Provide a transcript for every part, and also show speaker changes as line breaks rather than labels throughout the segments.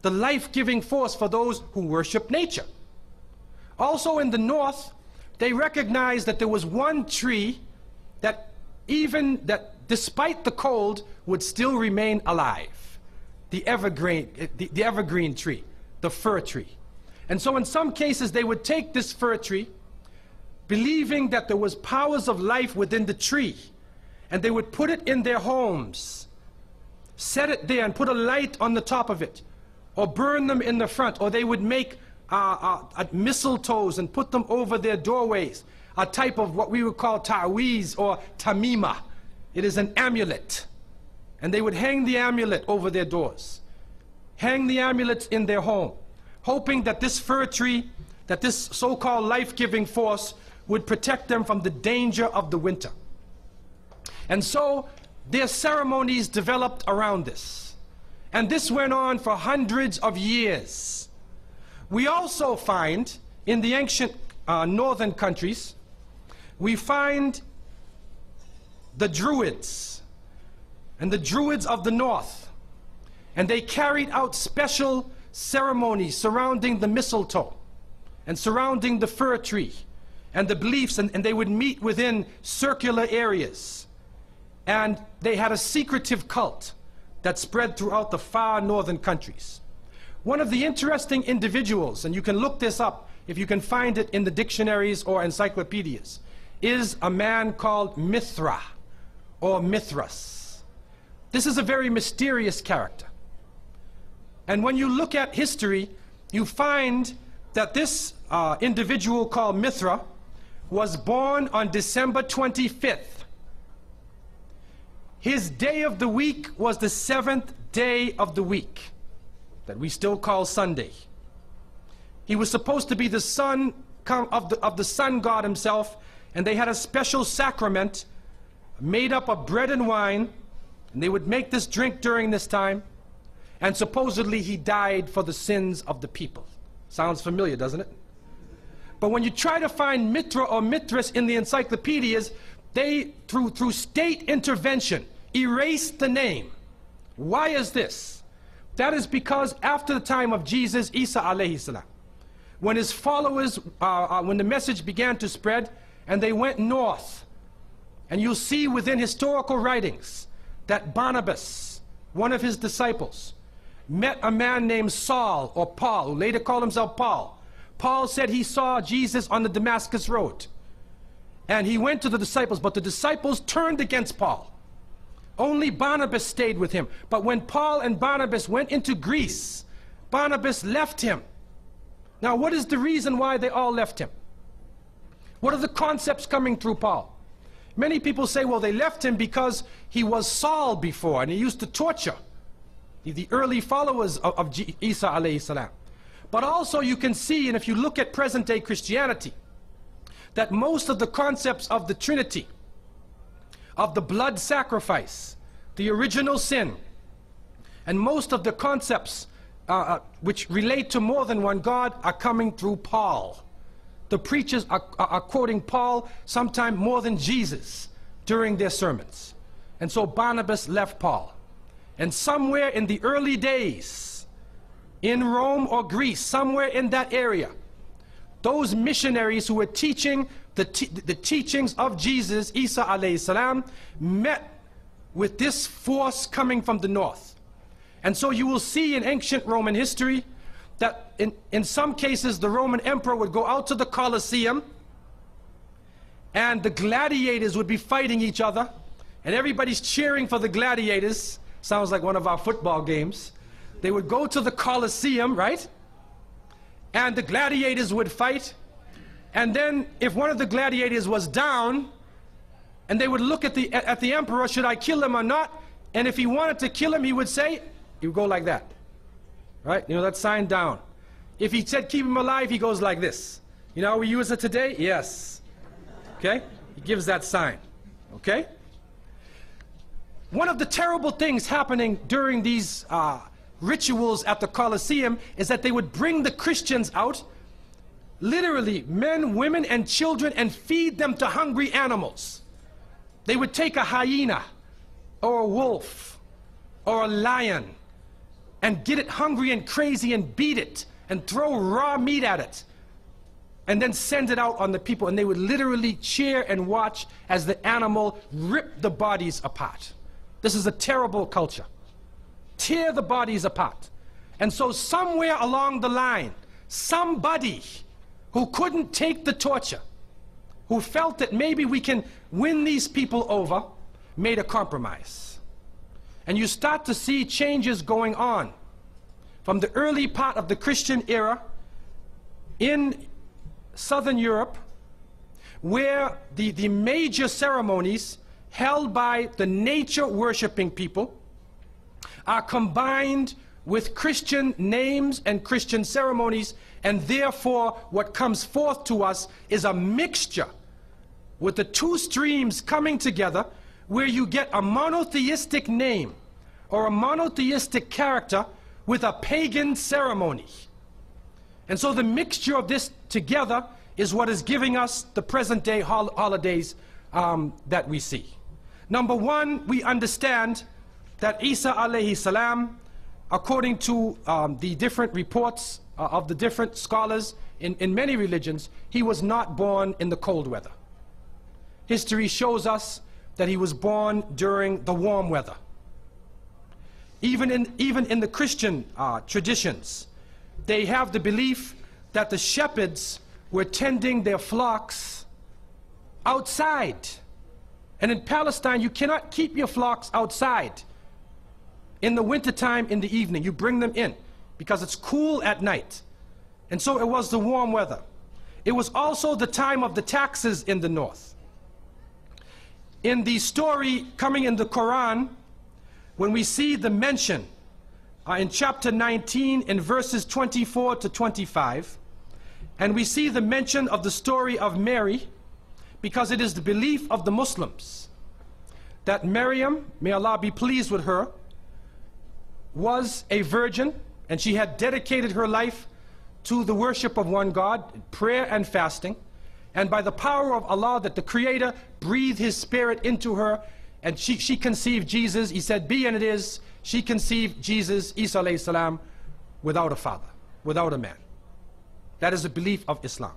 the life-giving force for those who worship nature. Also in the north, they recognized that there was one tree that despite the cold would still remain alive. The evergreen tree, the fir tree. And so in some cases they would take this fir tree, believing that there was powers of life within the tree, and they would put it in their homes, set it there and put a light on the top of it, or burn them in the front, or they would make mistletoes and put them over their doorways, a type of what we would call ta'weez or tamima. It is an amulet, and they would hang the amulet over their doors, hang the amulets in their home, hoping that this fir tree, that this so-called life-giving force would protect them from the danger of the winter. And so their ceremonies developed around this, and this went on for hundreds of years. We also find in the ancient northern countries, we find the Druids, and the Druids of the north, and they carried out special ceremonies surrounding the mistletoe and surrounding the fir tree and the beliefs, and they would meet within circular areas, and they had a secretive cult that spread throughout the far northern countries. One of the interesting individuals, and you can look this up if you can find it in the dictionaries or encyclopedias, is a man called Mithra or Mithras. This is a very mysterious character. And when you look at history, you find that this individual called Mithra was born on December 25th. His day of the week was the 7th day of the week, that we still call Sunday. He was supposed to be the son of the sun god himself, and they had a special sacrament made up of bread and wine, and they would make this drink during this time, and supposedly he died for the sins of the people. Sounds familiar, doesn't it? But when you try to find Mithra or Mithras in the encyclopedias, they, through state intervention, erased the name. Why is this? That is because after the time of Jesus, Isa alayhi salam, when his followers, when the message began to spread, and they went north, and you'll see within historical writings that Barnabas, one of his disciples, met a man named Saul or Paul, who later called himself Paul. Paul said he saw Jesus on the Damascus road, and he went to the disciples, but the disciples turned against Paul. Only Barnabas stayed with him. But when Paul and Barnabas went into Greece, Barnabas left him. Now, what is the reason why they all left him? What are the concepts coming through Paul? Many people say, well, they left him because he was Saul before, and he used to torture the early followers of Isa alayhi salam. But also you can see, and if you look at present-day Christianity, that most of the concepts of the Trinity, of the blood sacrifice, the original sin, and most of the concepts which relate to more than one God are coming through Paul. The preachers are quoting Paul sometime more than Jesus during their sermons. And so Barnabas left Paul. And somewhere in the early days, in Rome or Greece, somewhere in that area, those missionaries who were teaching the teachings of Jesus, Isa alayhi salam, met with this force coming from the north. And so you will see in ancient Roman history that in some cases the Roman emperor would go out to the Colosseum, and the gladiators would be fighting each other, and everybody's cheering for the gladiators. Sounds like one of our football games. They would go to the Colosseum, right? And the gladiators would fight. And then if one of the gladiators was down, and they would look at the emperor, should I kill him or not? And if he wanted to kill him, he would say, he would go like that. Right? You know that sign down. If he said keep him alive, he goes like this. You know how we use it today? Yes. Okay? He gives that sign. Okay? One of the terrible things happening during these rituals at the Colosseum is that they would bring the Christians out, literally men, women, and children, and feed them to hungry animals. They would take a hyena or a wolf or a lion and get it hungry and crazy and beat it and throw raw meat at it and then send it out on the people, and they would literally cheer and watch as the animal ripped the bodies apart. This is a terrible culture. Tear the bodies apart. And so somewhere along the line, somebody who couldn't take the torture, who felt that maybe we can win these people over, made a compromise. And you start to see changes going on from the early part of the Christian era in Southern Europe, where the major ceremonies held by the nature-worshipping people are combined with Christian names and Christian ceremonies, and therefore what comes forth to us is a mixture with the two streams coming together, where you get a monotheistic name or a monotheistic character with a pagan ceremony. And so the mixture of this together is what is giving us the present day holidays that we see. Number one, we understand that Isa alayhi salam, according to the different reports of the different scholars in many religions, he was not born in the cold weather. History shows us that he was born during the warm weather. Even in the Christian traditions, they have the belief that the shepherds were tending their flocks outside. And in Palestine, you cannot keep your flocks outside in the wintertime in the evening. You bring them in because it's cool at night. And so it was the warm weather. It was also the time of the taxes in the north. In the story coming in the Quran, when we see the mention in chapter 19 in verses 24 to 25, and we see the mention of the story of Mary, because it is the belief of the Muslims that Maryam, may Allah be pleased with her, was a virgin, and she had dedicated her life to the worship of one God, prayer and fasting, and by the power of Allah, that the Creator breathed His Spirit into her, and she conceived Jesus. He said, be and it is. She conceived Jesus, Isa alayhi salam, without a father, without a man. That is a belief of Islam.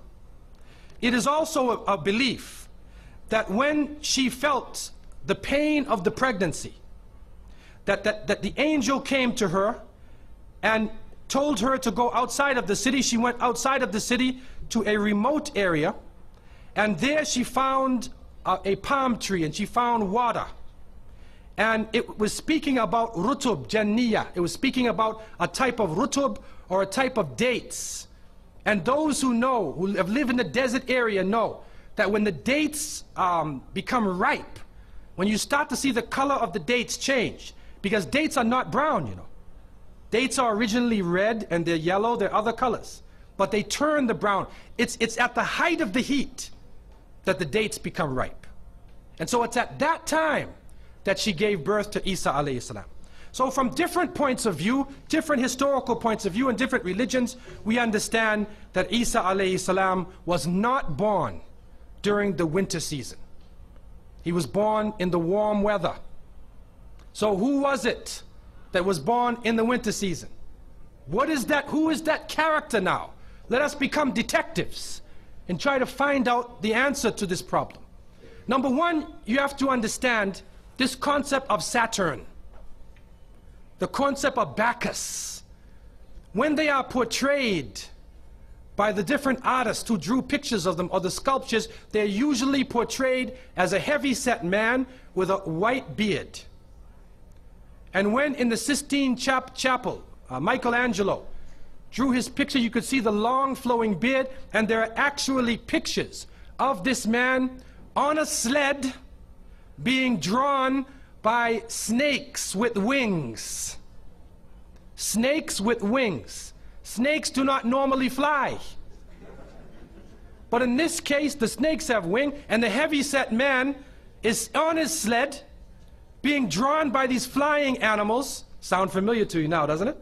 It is also a belief that when she felt the pain of the pregnancy, that the angel came to her and told her to go outside of the city. She went outside of the city to a remote area, and there she found a palm tree, and she found water. And it was speaking about rutub, janniya. It was speaking about a type of rutub, or a type of dates. And those who know, who have lived in the desert area, know that when the dates become ripe, when you start to see the color of the dates change, because dates are not brown, you know. Dates are originally red and they're yellow, they're other colors, but they turn the brown. It's at the height of the heat that the dates become ripe. And so it's at that time that she gave birth to Isa alayhi salam. So from different points of view, different historical points of view and different religions, we understand that Isa alayhi salam was not born during the winter season. He was born in the warm weather. So who was it that was born in the winter season? What is that? Who is that character now? Let us become detectives and try to find out the answer to this problem. Number one, you have to understand this concept of Saturn, the concept of Bacchus. When they are portrayed by the different artists who drew pictures of them, or the sculptures, they're usually portrayed as a heavy-set man with a white beard. And when in the Sistine Chapel, Michelangelo drew his picture, you could see the long flowing beard, and there are actually pictures of this man on a sled being drawn by snakes with wings. Snakes with wings. Snakes do not normally fly. But in this case, the snakes have wings, and the heavy-set man is on his sled, being drawn by these flying animals. Sound familiar to you now, doesn't it?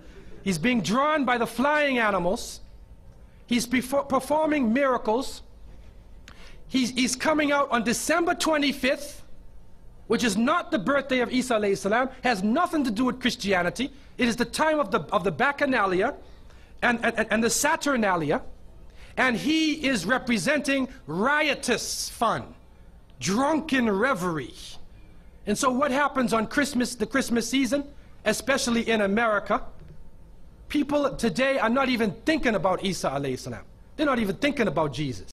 He's being drawn by the flying animals. He's performing miracles. He's coming out on December 25th, which is not the birthday of Isa alayhi salam, has nothing to do with Christianity. It is the time of the Bacchanalia and the Saturnalia, and he is representing riotous fun, drunken reverie. And so what happens on Christmas, the Christmas season, especially in America, people today are not even thinking about Isa alayhi salam. They're not even thinking about Jesus.